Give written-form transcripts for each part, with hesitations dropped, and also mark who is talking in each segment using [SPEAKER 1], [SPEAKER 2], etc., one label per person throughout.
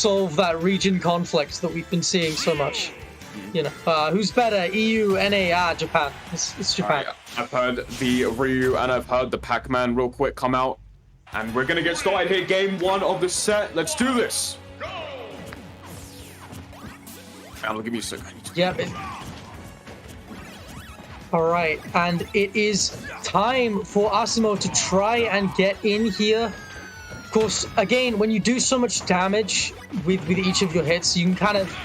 [SPEAKER 1] solve that region conflict that we've been seeing so much. You know, who's better, EU, NA, Japan? It's Japan.
[SPEAKER 2] Right, I've heard the Ryu and I've heard the Pac-Man real quick come out. And we're going to get started here. Game 1 of the set. Let's do this. I'll give you a second.
[SPEAKER 1] Yep. All right, and it is time for Asimo to try and get in here. Of course, again, when you do so much damage with each of your hits, you can kind of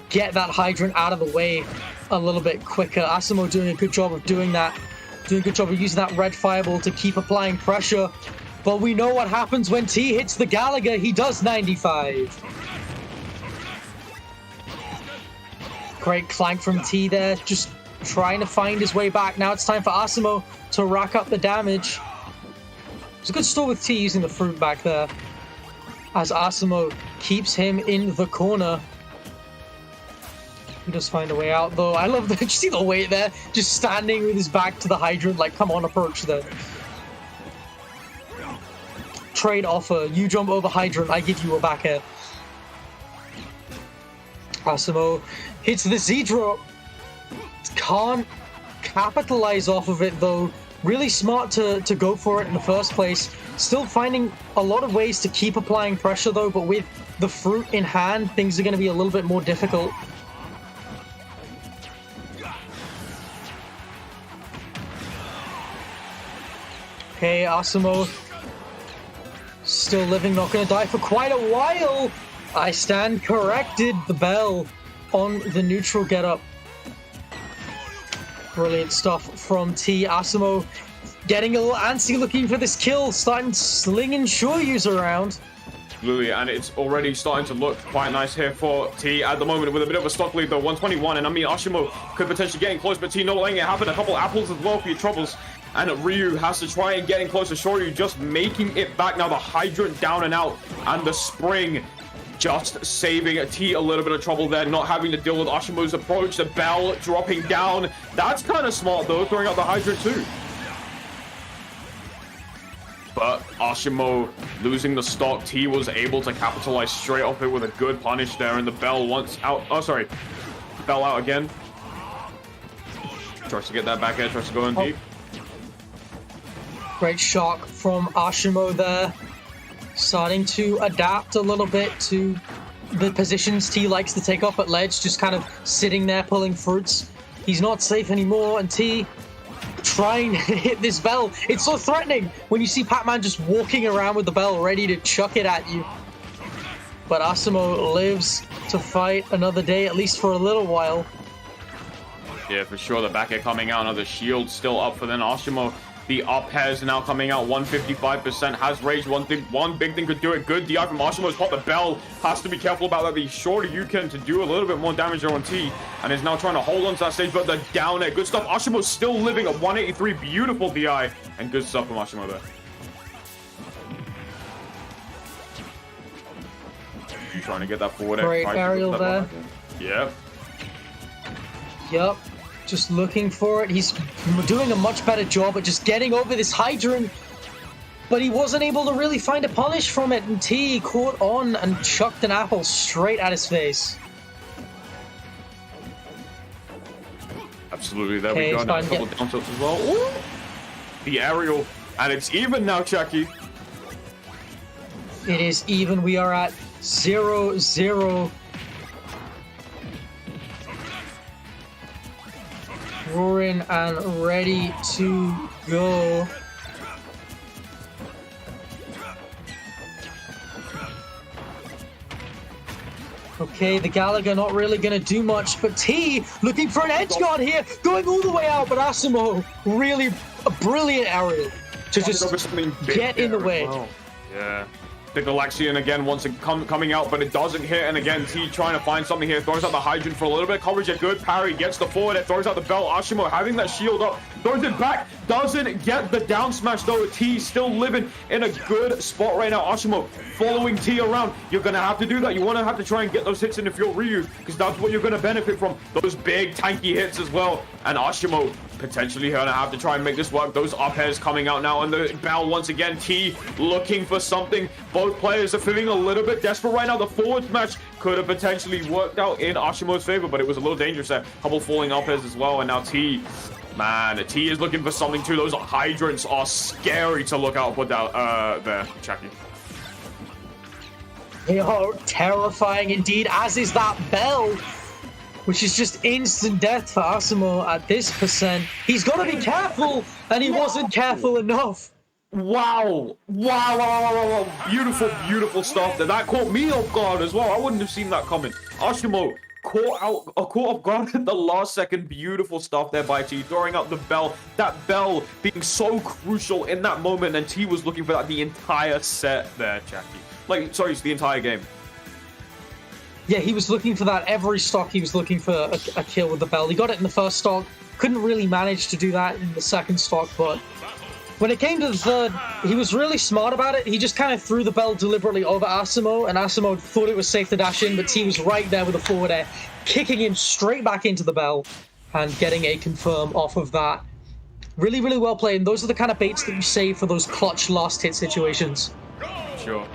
[SPEAKER 1] get that hydrant out of the way a little bit quicker. Asimo doing a good job of doing that. Doing a good job of using that red fireball to keep applying pressure. But we know what happens when T hits the Gallagher. He does 95. Great clank from T there. Just trying to find his way back. Now it's time for Asimo to rack up the damage. It's a good start with T using the fruit back there. As Asimo keeps him in the corner. He does find a way out though. I love that. Did you see the weight there? Just standing with his back to the hydrant. Like, come on, approach there. Trade offer. You jump over hydrant, I give you a back air. Asimo hits the Z-drop. Can't capitalize off of it though. Really smart to go for it in the first place. Still finding a lot of ways to keep applying pressure though, but with the fruit in hand, things are going to be a little bit more difficult. Okay, Asimo still living, not going to die for quite a while. I stand corrected. The bell on the neutral getup. Brilliant stuff from T. Asimo getting a little antsy looking for this kill, starting slinging Shoryus around.
[SPEAKER 2] Absolutely, and it's already starting to look quite nice here for T at the moment with a bit of a stock lead though, 121, and I mean Asimo could potentially get in close, but T not letting it happen. A couple apples as well for your troubles, and Ryu has to try and get in close to Shoryu, just making it back. Now the hydrant down and out, and the spring just saving T a little bit of trouble there, not having to deal with Ashimo's approach. The bell dropping down. That's kind of smart though, throwing out the hydrant too. But Asimo losing the stock. T was able to capitalize straight off it with a good punish there, and the bell once out. Oh, sorry. Bell out again. Tries to get that back edge, tries to go in deep.
[SPEAKER 1] Great shock from Asimo there. Starting to adapt a little bit to the positions T likes to take up at ledge, just kind of sitting there pulling fruits. He's not safe anymore, and T trying to hit this bell. It's so threatening when you see Pac-Man just walking around with the bell ready to chuck it at you. But Asimo lives to fight another day, at least for a little while.
[SPEAKER 2] Yeah, for sure. The back air coming out. Another shield still up for then Asimo. The up airs now coming out, 155%. Has rage. One big thing could do it. Good DI from Ashimo's pop. The bell has to be careful about that. The shorter you can to do a little bit more damage there on T, and is now trying to hold on to that stage, but the down air. Good stuff. Ashimo's still living at 183. Beautiful DI, and good stuff from Asimo there. Trying to get that forward air.
[SPEAKER 1] Great aerial there.
[SPEAKER 2] Yeah.
[SPEAKER 1] Yep. Just looking for it. He's doing a much better job at just getting over this hydrant, but he wasn't able to really find a punish from it, and T caught on and chucked an apple straight at his face.
[SPEAKER 2] Absolutely, there we go. Now a couple down tilts as well. Ooh. The aerial, and it's even now, Chucky.
[SPEAKER 1] It is even. We are at 0-0. Roaring and ready to go. Okay, the Gallagher not really going to do much, but T looking for an edge guard here, going all the way out, but Asimo really a brilliant aerial to just get in the way.
[SPEAKER 2] Well. Yeah. The Galaxian again wants it coming out, but it doesn't hit. And again, T trying to find something here. Throws out the hydrant for a little bit. Coverage a good parry. Gets the forward. It throws out the bell. Asimo having that shield up. Throws it back. Doesn't get the down smash though. T still living in a good spot right now. Asimo following T around. You're going to have to do that. You want to have to try and get those hits in if you're Ryu, because that's what you're going to benefit from. Those big tanky hits as well. And Asimo potentially gonna have to try and make this work. Those up airs coming out now, and the bell once again. T looking for something. Both players are feeling a little bit desperate right now. The forward smash could have potentially worked out in Ashimo's favor, but it was a little dangerous there. Couple falling up airs as well, and now T, man, T is looking for something too. Those hydrants are scary to look out for there, Chucky.
[SPEAKER 1] They are terrifying indeed, as is that bell, which is just instant death for Asimo at this percent. He's got to be careful, and he wasn't careful enough.
[SPEAKER 2] Wow. Beautiful, beautiful stuff there. That caught me off guard as well. I wouldn't have seen that coming. Ashimo caught off guard at the last second. Beautiful stuff there by T, throwing out the bell. That bell being so crucial in that moment, and T was looking for that the entire set there, Jackie. Like, sorry, it's the entire game.
[SPEAKER 1] Yeah, he was looking for that every stock. He was looking for a kill with the bell. He got it in the first stock. Couldn't really manage to do that in the second stock, but when it came to the third, he was really smart about it. He just kind of threw the bell deliberately over Asimo, and Asimo thought it was safe to dash in, but T was right there with a forward air, kicking him straight back into the bell and getting a confirm off of that. Really, really well played, and those are the kind of baits that you save for those clutch last hit situations.
[SPEAKER 2] Sure.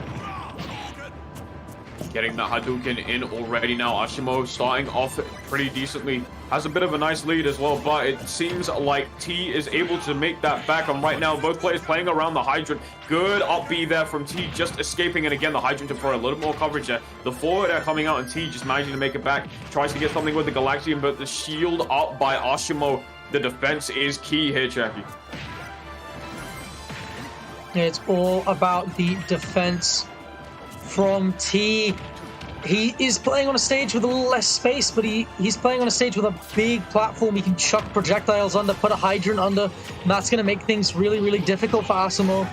[SPEAKER 2] Getting that Hadouken in already now. Asimo starting off pretty decently. Has a bit of a nice lead as well, but it seems like T is able to make that back. And right now, both players playing around the hydrant. Good up B there from T, just escaping. And again, the hydrant to throw a little more coverage there. The forward air coming out, and T just managing to make it back. Tries to get something with the Galaxian, but the shield up by Asimo. The defense is key here, Jackie.
[SPEAKER 1] It's all about the defense from T. He is playing on a stage with a little less space, but he's playing on a stage with a big platform. He can chuck projectiles under, put a hydrant under, and that's going to make things really, really difficult for Asimo,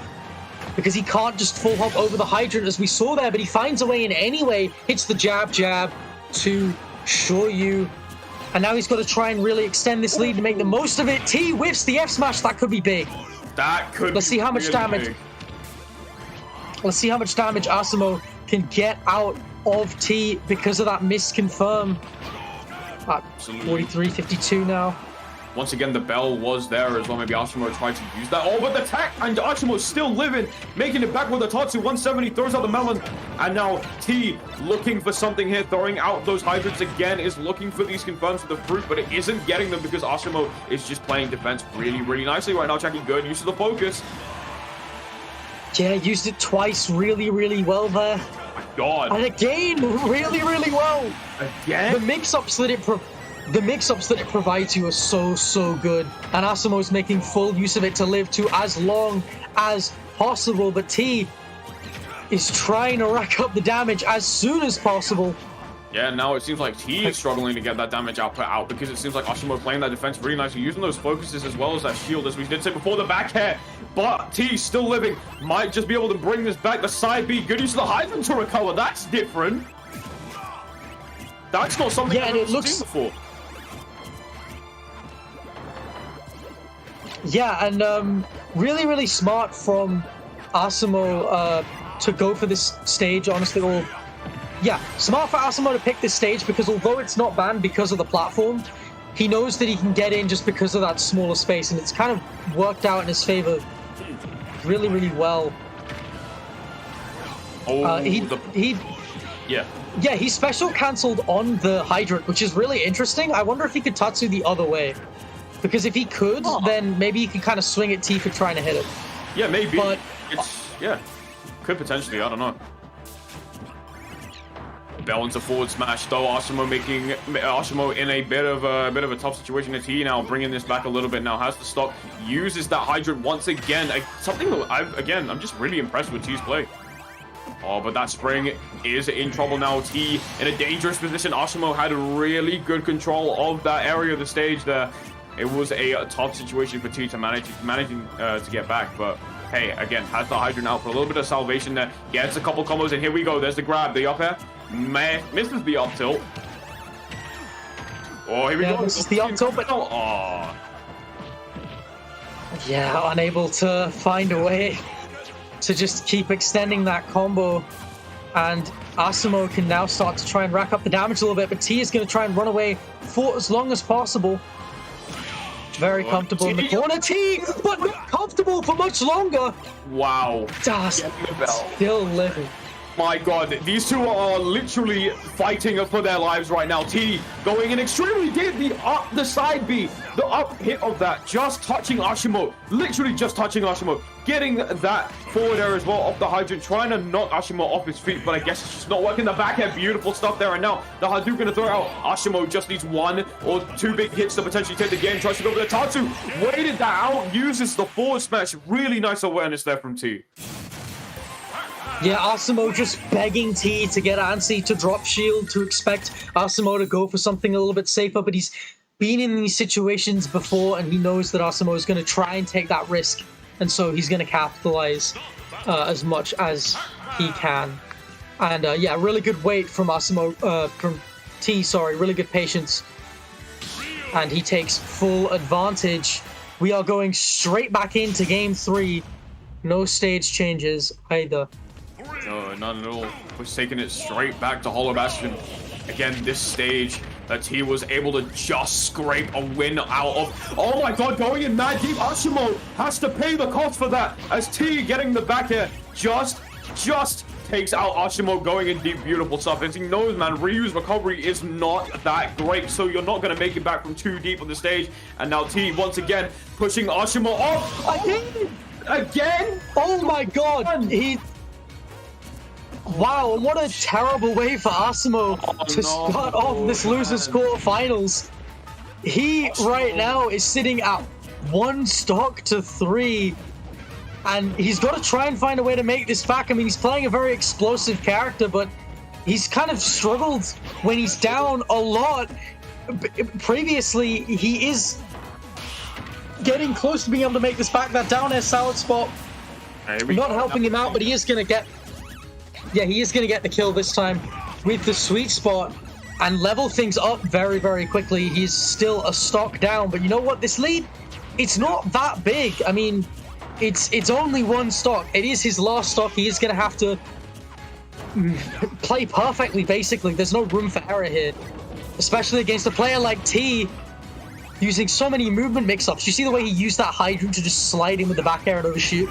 [SPEAKER 1] because he can't just full hop over the hydrant as we saw there, but he finds a way in anyway. Hits the jab to Shoryu, and now he's got to try and really extend this lead to make the most of it. T whiffs the F smash. That could be big.
[SPEAKER 2] That could.
[SPEAKER 1] Let's see how much damage. Let's see how much damage Asimo can get out of T because of that missed confirm. At 43-52 now.
[SPEAKER 2] Once again, the bell was there as well. Maybe Asimo tried to use that. Oh, but the tech, and Asimo's still living, making it back with a Tatsu. 170, throws out the melon. And now T looking for something here, throwing out those hydrants again, is looking for these confirms with the fruit, but it isn't getting them because Asimo is just playing defense really, really nicely right now. Checking good use of the focus.
[SPEAKER 1] Yeah, used it twice really, really well there.
[SPEAKER 2] Oh my God.
[SPEAKER 1] And again, really, really well.
[SPEAKER 2] Again?
[SPEAKER 1] The mix-ups that it provides you are so good. And Asimo's making full use of it to live to as long as possible. But T is trying to rack up the damage as soon as possible.
[SPEAKER 2] Yeah, now it seems like T is struggling to get that damage output out because it seems like Asimo playing that defense really nicely, using those focuses as well as that shield, as we did say before, the back air. But T still living, might just be able to bring this back. The side B, good use of the hydrant to recover. That's different. That's not something I've ever seen before.
[SPEAKER 1] Yeah, and really, really smart from Asimo to go for this stage, honestly. Or yeah, smart for Asimo to pick this stage because although it's not banned because of the platform, he knows that he can get in just because of that smaller space, and it's kind of worked out in his favor really, really well.
[SPEAKER 2] Oh,
[SPEAKER 1] yeah, he special cancelled on the hydrant, which is really interesting. I wonder if he could Tatsu the other way. Because if he could, then maybe he could kind of swing at T for trying to hit it.
[SPEAKER 2] Yeah, maybe.
[SPEAKER 1] But
[SPEAKER 2] yeah, could potentially. I don't know. Bell into forward smash though. Asimo making Asimo in a bit of a tough situation. At T now bringing this back a little bit. Now has to stop. Uses that hydrant once again. Something that I'm just really impressed with T's play. Oh, but that spring is in trouble now. T in a dangerous position. Asimo had really good control of that area of the stage there. It was a tough situation for T to managing to get back, but hey, again, has the hydrant out for a little bit of salvation there. Gets a couple combos, and here we go. There's the grab, the up air. Misses the up tilt. Oh, here we go.
[SPEAKER 1] This is the up tilt, but yeah, unable to find a way to just keep extending that combo. And Asimo can now start to try and rack up the damage a little bit, but T is going to try and run away for as long as possible. Very comfortable in the corner. T, but not comfortable for much longer.
[SPEAKER 2] Wow.
[SPEAKER 1] Das still living.
[SPEAKER 2] My God, these two are literally fighting for their lives right now. T going in extremely deep, the side B, the up hit of that, just touching Asimo, literally just touching Asimo, getting that forward air as well off the hydrant, trying to knock Asimo off his feet, but I guess it's just not working. The back end, beautiful stuff there, and now the Hadouken to throw out. Asimo just needs 1 or 2 big hits to potentially take the game, tries to go for the Tatsu, waited that out, uses the forward smash, really nice awareness there from T.
[SPEAKER 1] Yeah, Asimo just begging T to get antsy, to drop shield, to expect Asimo to go for something a little bit safer, but he's been in these situations before, and he knows that Asimo is going to try and take that risk, and so he's going to capitalize as much as he can. And yeah, really good wait from Asimo, from T, sorry, really good patience. And he takes full advantage. We are going straight back into game 3. No stage changes either.
[SPEAKER 2] No, none at all. We're taking it straight back to Hollow Bastion. Again, this stage that T was able to just scrape a win out of. Oh my God, going in mad deep. Asimo has to pay the cost for that as T getting the back air just takes out Asimo going in deep. Beautiful stuff. And he knows, man, Ryu's recovery is not that great, so you're not going to make it back from too deep on the stage. And now T once again pushing Asimo off. Again?
[SPEAKER 1] Oh my God, wow, what a terrible way for Asimo to start off this losers quarterfinals. He right now is sitting at 1 stock to 3, and he's got to try and find a way to make this back. I mean, he's playing a very explosive character, but he's kind of struggled when he's down a lot. Previously, he is getting close to being able to make this back. That down air salad spot not helping him out, but he is going to get... Yeah, he is going to get the kill this time with the sweet spot and level things up very, very quickly. He's still a stock down, but you know what? This lead, it's not that big. I mean, it's only 1 stock. It is his last stock. He is going to have to play perfectly, basically. There's no room for error here, especially against a player like T, using so many movement mix-ups. You see the way he used that Hydra to just slide in with the back air and overshoot?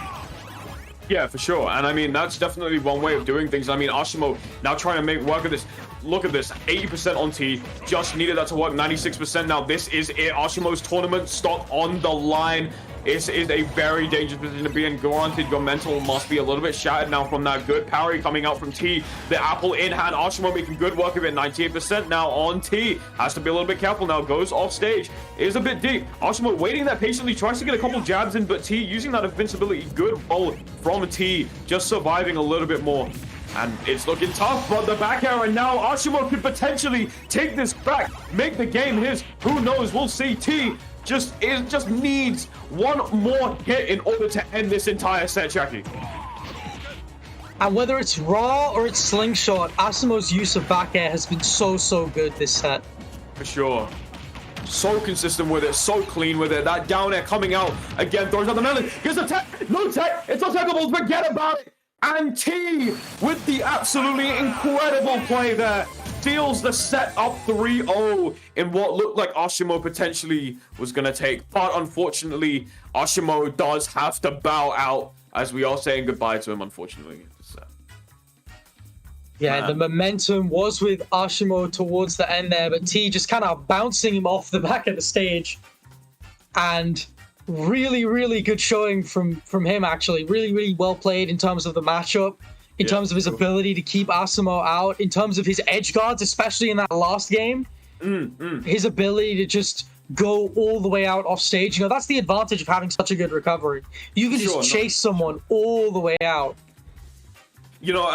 [SPEAKER 2] Yeah, for sure. And I mean, that's definitely one way of doing things. I mean, Asimo now trying to make work of this. Look at this, 80% on T. Just needed that to work, 96%. Now this is it. Ashimo's tournament stock on the line. It is a very dangerous position to be in. Granted, your mental must be a little bit shattered now from that good parry coming out from T. The apple in hand. Asimo making good work of it. 98% now on T. Has to be a little bit careful now. Goes off stage. Is a bit deep. Asimo waiting there patiently. Tries to get a couple jabs in, but T using that invincibility. Good roll from T. Just surviving a little bit more. And it's looking tough, but the back air, and now Asimo could potentially take this back. Make the game his. Who knows? We'll see. T just needs 1 more hit in order to end this entire set, Jackie.
[SPEAKER 1] And whether it's raw or it's slingshot, Asimo's use of back air has been so good this set.
[SPEAKER 2] For sure. So consistent with it, so clean with it. That down air coming out again, throws out the melee. Here's a tech. No tech. It's untechable. Forget about it. And T with the absolutely incredible play there. Steals the set up 3-0 in what looked like Asimo potentially was going to take. But unfortunately, Asimo does have to bow out as we are saying goodbye to him, unfortunately.
[SPEAKER 1] Yeah, the momentum was with Asimo towards the end there, but T just kind of bouncing him off the back of the stage. And really good showing from him, actually. Really well played in terms of the matchup. In terms of his ability to keep Asimo out, in terms of his edge guards, especially in that last game, his ability to just go all the way out off stage. You know, that's the advantage of having such a good recovery. You can just chase someone all the way out.
[SPEAKER 2] You know,